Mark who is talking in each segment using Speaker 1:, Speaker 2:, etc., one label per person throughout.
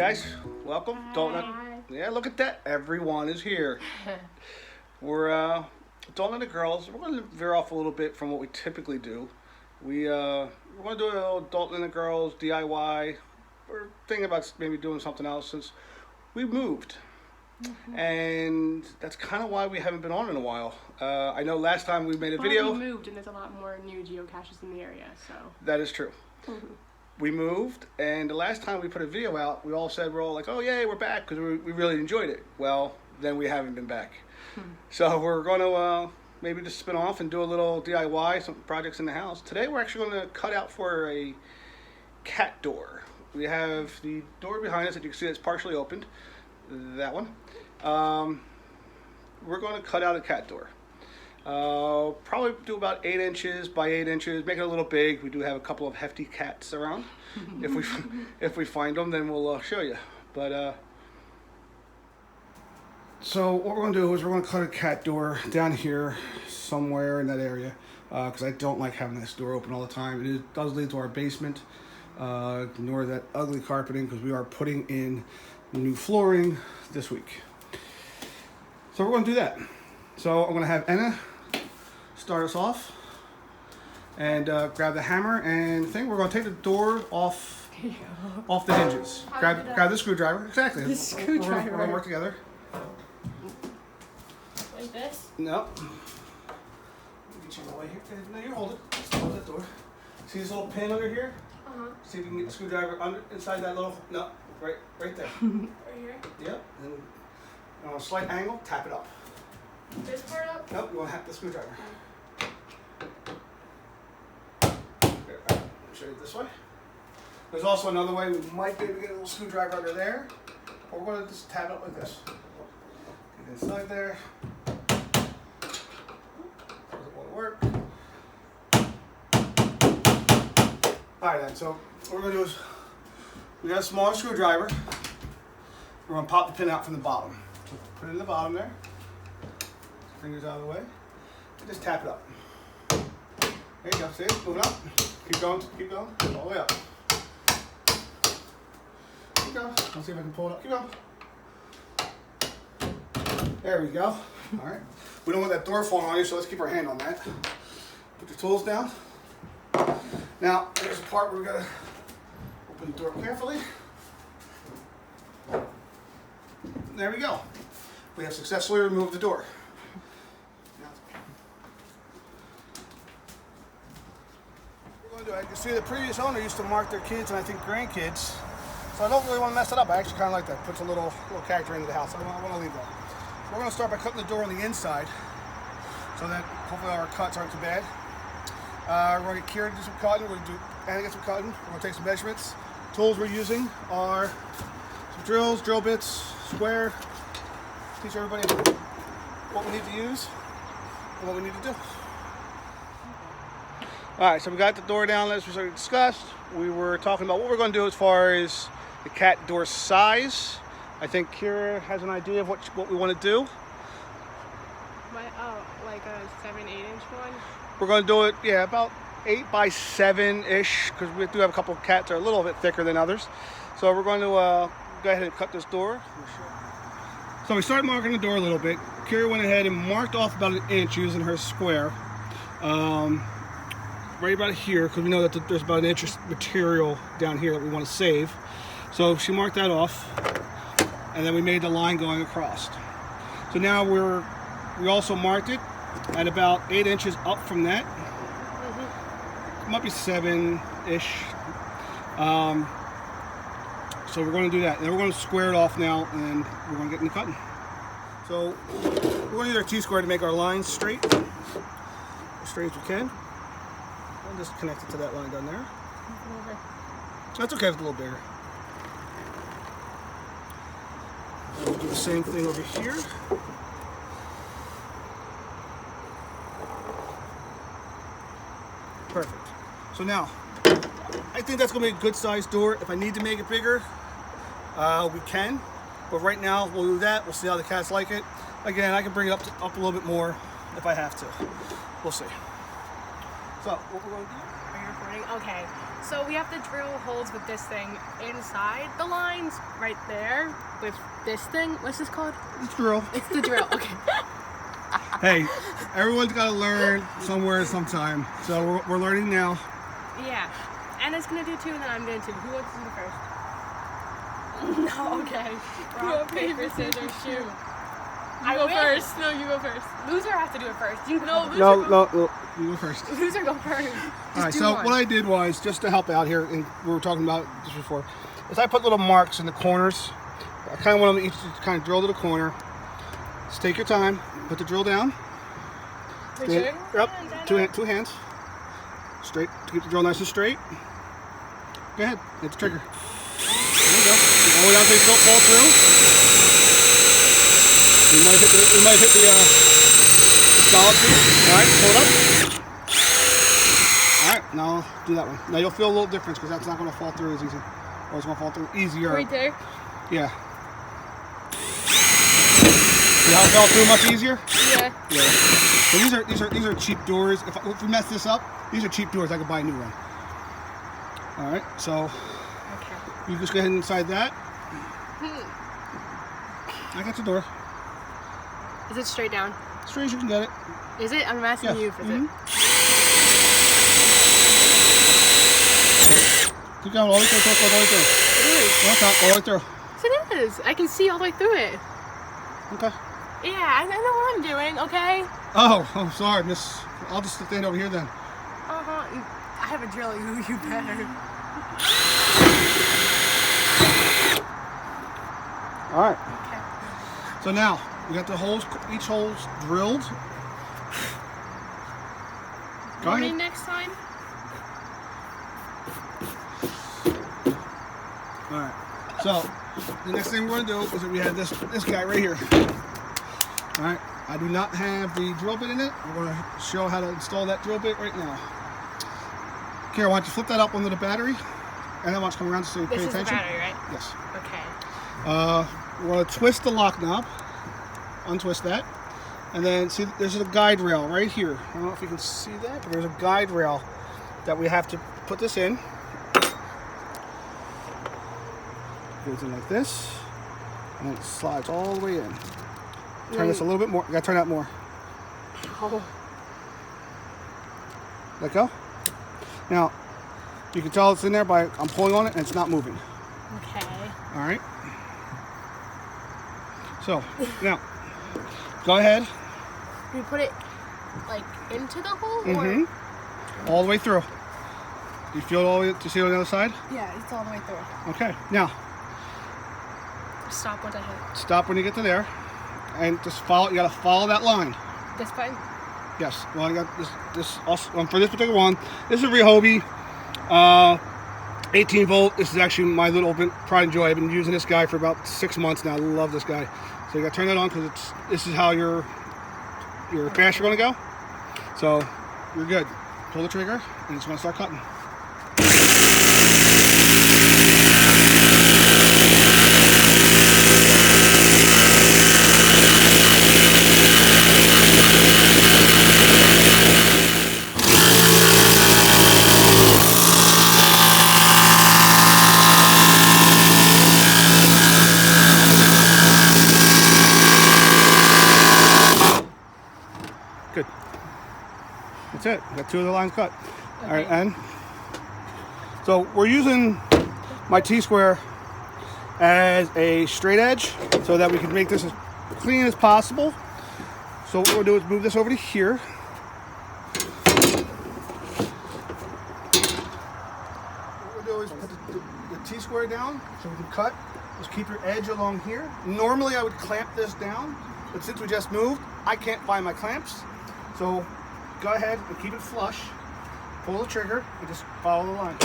Speaker 1: guys, welcome.
Speaker 2: Hi.
Speaker 1: Yeah, look at that. Everyone is here. We're Dalton and the girls. We're going to veer off a little bit from what we typically do. We're going to do a little Dalton and the girls DIY. We're thinking about maybe doing something else since we moved. And that's kind of why we haven't been on in a while. I know last time we made a video.
Speaker 2: We moved, and there's a lot more new geocaches in the area, so.
Speaker 1: That is true. We moved, and the last time we put a video out, we all said, we're all like, oh, yay, we're back, because we really enjoyed it. Well, then we haven't been back. So we're going to maybe just spin off and do a little DIY, some projects in the house. Today we're actually going to cut out for a cat door. We have the door behind us that you can see that's partially opened. That one. We're going to cut out a cat door. Probably do about 8 inches by 8 inches. Make it a little big. We do have a couple of hefty cats around. If we find them, then we'll show you. But so what we're going to do is we're going to cut a cat door down here somewhere in that area because I don't like having this door open all the time. It does lead to our basement. Ignore that ugly carpeting because we are putting in new flooring this week. So we're going to do that. So I'm going to have Anna start us off and grab the hammer and thing. We're going to take the door off the hinges. Grab the screwdriver. Exactly.
Speaker 2: The screwdriver.
Speaker 1: We're going to work together.
Speaker 2: Like this?
Speaker 1: No. Get you away here. No, you hold it. Just hold that door. See this little pin under here? See if you can get the screwdriver inside that little. No, right there.
Speaker 2: Right here?
Speaker 1: Yep. And on a slight angle, tap it up.
Speaker 2: This part up?
Speaker 1: Nope, you want to have the screwdriver. Here, let me show you this way. There's also another way we might be able to get a little screwdriver under there. Or we're going to just tap it up like this. Get inside there. Doesn't want to work. Alright then, so what we're going to do is, we got a smaller screwdriver. We're going to pop the pin out from the bottom. So put it in the bottom there. Fingers out of the way. And just tap it up. There you go, see it? Moving up. Keep going, all the way up. Keep going. Let's see if I can pull it up. Keep going. There we go. Alright. We don't want that door falling on you, so let's keep our hand on that. Put your tools down. Now, there's a part where we gotta open the door carefully. There we go. We have successfully removed the door. I can see the previous owner used to mark their kids and I think grandkids, so I don't really want to mess it up. I actually kind of like that. Puts a little character into the house. I want to leave that. So we're going to start by cutting the door on the inside, so that hopefully our cuts aren't too bad. We're going to get Kira to do some cutting. We're going to do Anna get some cutting. We're going to take some measurements. Tools we're using are some drills, drill bits, square. Teach everybody what we need to use and what we need to do. Alright, so we got the door down as we sort of discussed. We were talking about what we're going to do as far as the cat door size. I think Kira has an idea of what we want to do.
Speaker 2: Like a 7-8 inch one?
Speaker 1: We're going to do it, yeah, about 8 by 7-ish, because we do have a couple of cats that are a little bit thicker than others. So we're going to go ahead and cut this door. So we started marking the door a little bit. Kira went ahead and marked off about 1 inch using her square. Right about here, because we know that there's about 1 inch of material down here that we want to save. So she marked that off, and then we made the line going across. So now we also marked it at about 8 inches up from that. It might be 7-ish. So we're going to do that. Then we're going to square it off now, and we're going to get into cutting. So we're going to use our T-square to make our lines straight, as straight as we can. I'll just connect it to that line down there. That's okay if it's a little bigger. And we'll do the same thing over here. Perfect. So now, I think that's going to be a good sized door. If I need to make it bigger, we can. But right now, we'll do that. We'll see how the cats like it. Again, I can bring it up a little bit more if I have to. We'll see. So, what we're going to do?
Speaker 2: Are you recording? Okay. So we have to drill holes with this thing inside the lines right there with this thing. What's this called?
Speaker 1: It's drill.
Speaker 2: It's the drill. Okay.
Speaker 1: Hey, everyone's got to learn somewhere sometime. So we're learning now.
Speaker 2: Yeah. Anna's gonna do two, and then I'm gonna do. Who wants to do first? No. Okay. Rock, paper, scissors, shoot. I go first. No, you go first. Loser has to do it first. You know.
Speaker 1: No, you go first.
Speaker 2: Loser go first.
Speaker 1: All right, so what I did was, just to help out here, and we were talking about this before, is I put little marks in the corners. I kind of want them each to kind of drill to the corner. Just take your time, put the drill down.
Speaker 2: Yep.
Speaker 1: Two hands. Straight, to keep the drill nice and straight. Go ahead, hit the trigger. There you go. All the way down until you don't fall through. You might hit the solid piece. All right, pull it up. All right, now do that one. Now you'll feel a little difference because that's not going to fall through as easy. Or it's going to fall through easier.
Speaker 2: Right there?
Speaker 1: Yeah. See how it fell through much easier?
Speaker 2: Yeah.
Speaker 1: Yeah. So these are cheap doors. If we mess this up, these are cheap doors. I could buy a new one. All right, so you just go ahead and inside that. I got the door.
Speaker 2: Is it straight down?
Speaker 1: Straight as you can get it.
Speaker 2: Is it? I'm asking you if it's it.
Speaker 1: Keep going all the way through, all the way through.
Speaker 2: It is.
Speaker 1: All the way through.
Speaker 2: Yes, it is. I can see all the way through it.
Speaker 1: Okay.
Speaker 2: Yeah, I know what I'm doing, okay?
Speaker 1: Oh, I'm sorry, miss. I'll just stand over here then.
Speaker 2: Uh-huh. I have a drill, you better.
Speaker 1: All right.
Speaker 2: Okay.
Speaker 1: So now, we got the holes, each hole's drilled. Go ahead.
Speaker 2: Next time?
Speaker 1: All right. So, the next thing we're going to do is that we have this guy right here. All right. I do not have the drill bit in it. I'm going to show how to install that drill bit right now. Kara, why don't you flip that up onto the battery, and then watch come around so you pay attention.
Speaker 2: This is the battery, right?
Speaker 1: Yes.
Speaker 2: Okay.
Speaker 1: We're going to twist the lock knob, untwist that, and then see there's a guide rail right here. I don't know if you can see that, but there's a guide rail that we have to put this in. Goes in like this, and then it slides all the way in. Turn this a little bit more. You gotta turn that more.
Speaker 2: Oh.
Speaker 1: Let go. Now, you can tell it's in there by I'm pulling on it and it's not moving.
Speaker 2: Okay.
Speaker 1: All right. So now, go ahead.
Speaker 2: We put it like into the hole, or
Speaker 1: all the way through. You feel it all the way? Do you see it on the other side?
Speaker 2: yeah, it's all the way through.
Speaker 1: Okay. Now,
Speaker 2: Stop once I hit
Speaker 1: stop when you get to there, and just follow. You gotta follow that line.
Speaker 2: this button.
Speaker 1: Yes. Well, I got this also, for this particular one. This is a Ryobi 18 volt. This is actually my little pride and joy. I've been using this guy for about 6 months now. I love this guy. So you got to turn that on because this is how your fast you're going to go. So you're good. Pull the trigger and it's going to start cutting. Good. That's it. Got 2 of the lines cut. Okay. All right, and so we're using my T-square as a straight edge so that we can make this as clean as possible. So what we'll do is move this over to here. What we'll do is put the T-square down so we can cut. Just keep your edge along here. Normally I would clamp this down, but since we just moved, I can't find my clamps. So go ahead and keep it flush. Pull the trigger and just follow the line.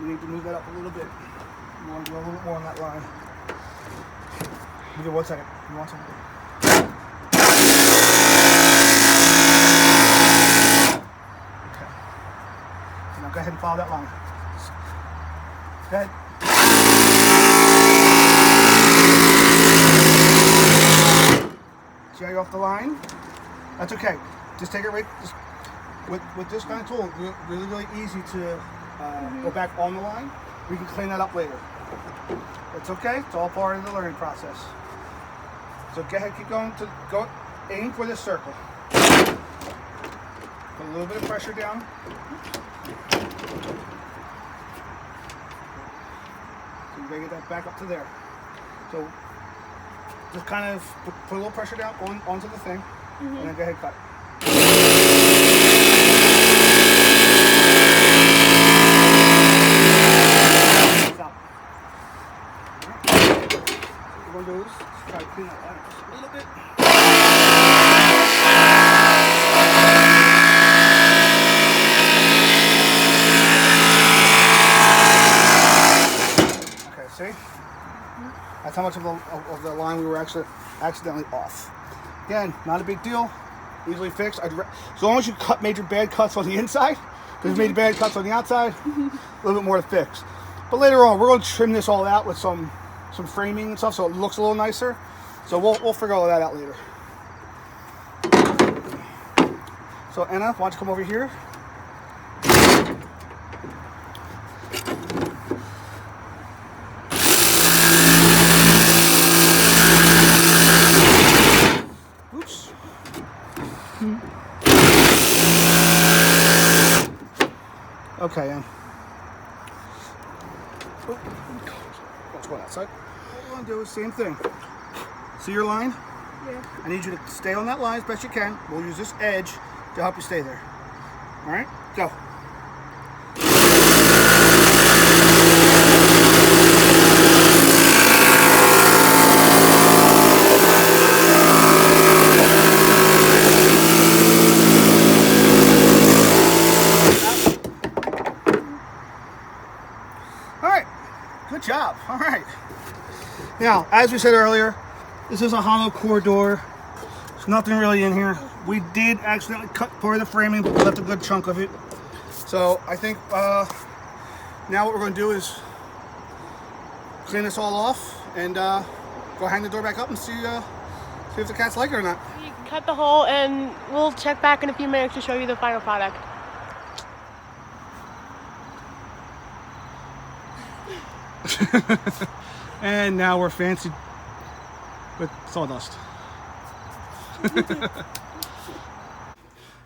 Speaker 1: You need to move that up a little bit. You want to go a little bit more on that line. Give me 1 second. You want something? Okay. Now go ahead and follow that line. Go ahead. See how you're off the line? That's okay. just take it right. Just, with this kind of tool, really easy to go back on the line. We can clean that up later. It's okay. It's all part of the learning process. So go ahead, keep going. Go aim for this circle. Put a little bit of pressure down. So you gotta get that back up to there. So just kind of put a little pressure down onto the thing, and then go ahead and cut. Stop. All right. What we're gonna do is try to clean that line just a little bit. See? That's how much of the line we were actually accidentally off. Again, not a big deal. Easily fixed. As long as you made your bad cuts on the inside, because you made bad cuts on the outside, a little bit more to fix. But later on, we're going to trim this all out with some framing and stuff, so it looks a little nicer. So we'll figure all that out later. So Anna, why don't you come over here? Okay, let's go outside. What we're gonna do is same thing. See your line?
Speaker 2: Yeah.
Speaker 1: I need you to stay on that line as best you can. We'll use this edge to help you stay there. All right, go. Good job. All right. Now, as we said earlier, this is a hollow core door. There's nothing really in here. We did accidentally cut part of the framing, but we left a good chunk of it. So I think now what we're going to do is clean this all off and go hang the door back up and see if the cats like it or not.
Speaker 2: You can cut the hole, and we'll check back in a few minutes to show you the final product.
Speaker 1: And now we're fancy with sawdust.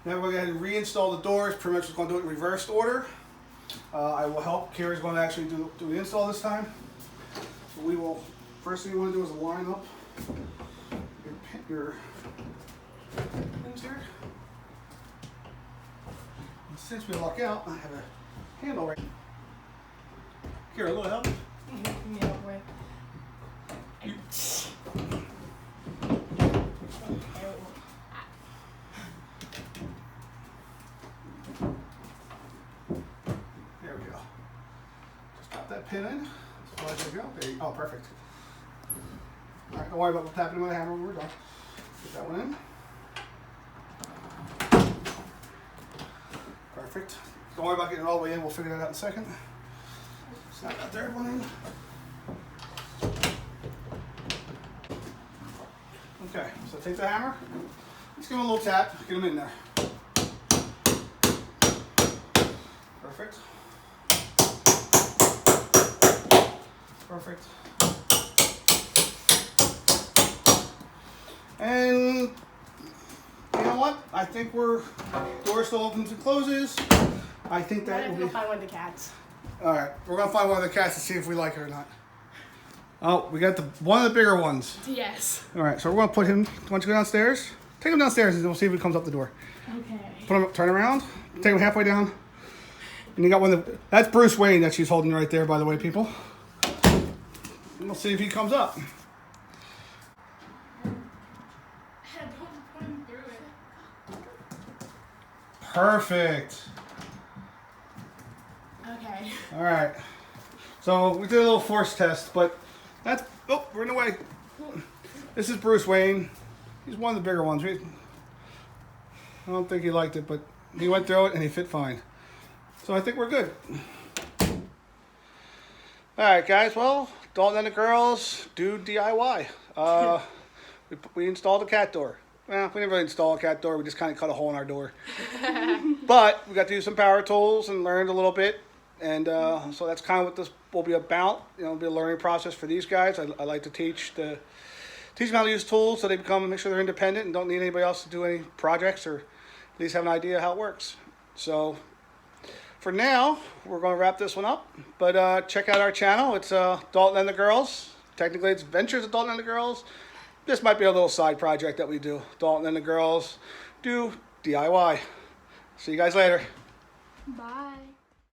Speaker 1: Now we're going to reinstall the doors. Pretty much just going to do it in reversed order. I will help. Kira's going to actually do the install this time. So we will. First thing you want to do is line up your pins here. And since we luck out, I have a handle right. Kira, a little help.
Speaker 2: Yeah, wait. There we go. Just pop that pin in. There you go. There you go. Oh, perfect. All right, don't worry about tapping with a hammer when we're done. Get that one in. Perfect. Don't worry about getting it all the way in. We'll figure that out in a second. Snap that third one in. Okay, so take the hammer, just give them a little tap, get them in there. Perfect. Perfect. And you know what? I think door still opens and closes. I think that will be. Find one of the cats.
Speaker 1: All right, we're gonna find one of the cats to see if we like it or not. Oh, we got one of the bigger ones.
Speaker 2: Yes.
Speaker 1: All right, so we're gonna put him. Why don't you go downstairs? Take him downstairs, and we'll see if he comes up the door.
Speaker 2: Okay.
Speaker 1: Put him. Turn around. Take him halfway down. And you got one. That's Bruce Wayne that she's holding right there, by the way, people. And we'll see if he comes up. Perfect.
Speaker 2: Okay.
Speaker 1: All right. So we did a little force test, but that's, oh, we're in the way. This is Bruce Wayne. He's one of the bigger ones. I don't think he liked it, but he went through it and he fit fine. So I think we're good. All right, guys. Well, Dalton and the girls do DIY. We installed a cat door. Well, we didn't really install a cat door. We just kind of cut a hole in our door. But we got to use some power tools and learned a little bit. And so that's kind of what this will be about. You know, it'll be a learning process for these guys. I like to teach them how to use tools so they make sure they're independent and don't need anybody else to do any projects, or at least have an idea how it works. So for now, we're going to wrap this one up. But check out our channel. It's Dalton and the Girls. Technically, it's Adventures of Dalton and the Girls. This might be a little side project that we do. Dalton and the Girls do DIY. See you guys later.
Speaker 2: Bye.